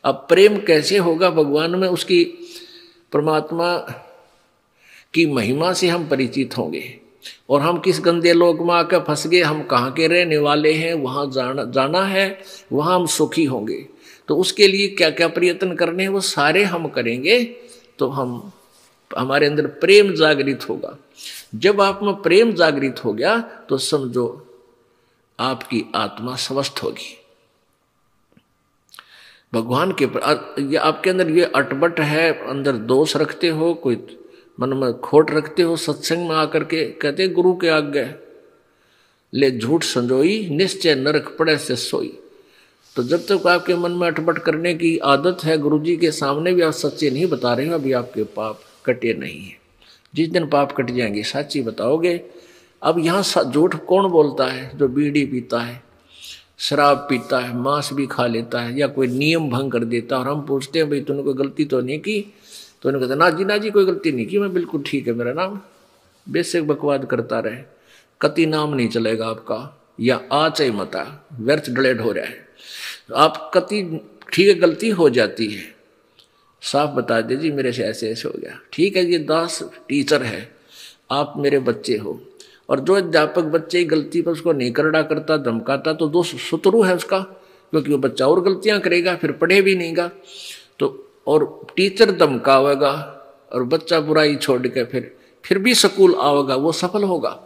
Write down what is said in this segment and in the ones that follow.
अब प्रेम कैसे होगा भगवान में, उसकी परमात्मा की महिमा से हम परिचित होंगे। और हम किस गंदे लोक में आकर फंस गए, हम कहाँ के रहने वाले हैं, वहाँ जाना है, वहाँ हम सुखी होंगे। तो उसके लिए क्या क्या प्रयत्न करने हैं वो सारे हम करेंगे, तो हमारे अंदर प्रेम जागृत होगा। जब आप में प्रेम जागृत हो गया तो समझो आपकी आत्मा स्वस्थ होगी। भगवान के ये आपके अंदर ये अटबट है, अंदर दोष रखते हो, कोई मन में खोट रखते हो, सत्संग में आकर के कहते गुरु के आगे ले झूठ संजोई, निश्चय नरक पड़े से सोई। तो जब तक आपके मन में अटपट करने की आदत है, गुरुजी के सामने भी आप सच्चे नहीं बता रहे हो, अभी आपके पाप कटे नहीं है। जिस दिन पाप कट जाएंगे सच्ची बताओगे। अब यहाँ झूठ कौन बोलता है? जो बीड़ी पीता है, शराब पीता है, मांस भी खा लेता है, या कोई नियम भंग कर देता है। और हम पूछते हैं भाई तूने कोई गलती तो नहीं की? तो उन्होंने कहता ना जी कोई गलती नहीं की, मैं बिल्कुल ठीक है, मेरा नाम बेसिक बकवाद करता रहे, कति नाम नहीं चलेगा आपका, या आच मता व्यर्थ डलेड हो रहा है। आप कति ठीक है, गलती हो जाती है, साफ बता दीजिए मेरे से ऐसे ऐसे हो गया, ठीक है, ये दास टीचर है, आप मेरे बच्चे हो। और जो अध्यापक बच्चे की गलती पर उसको नहीं करड़ा करता, धमकाता, तो दोष शत्रु है उसका, क्योंकि वो बच्चा और गलतियां करेगा, फिर पढ़े भी नहींगा। तो और टीचर धमकावेगा और बच्चा बुराई छोड़ के फिर भी स्कूल आवेगा, वो सफल होगा।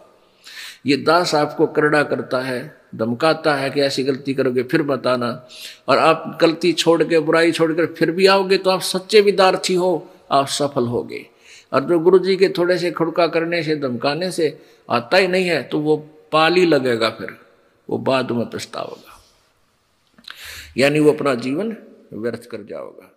ये दास आपको करड़ा करता है, धमकाता है कि ऐसी गलती करोगे फिर बताना, और आप गलती छोड़ के बुराई छोड़कर फिर भी आओगे, तो आप सच्चे विद्यार्थी हो, आप सफल होगे। और जो गुरुजी के थोड़े से खुड़का करने से, धमकाने से आता ही नहीं है, तो वो पाली लगेगा, फिर वो बाद में पछतावेगा, यानी वो अपना जीवन व्यर्थ कर जाओगा।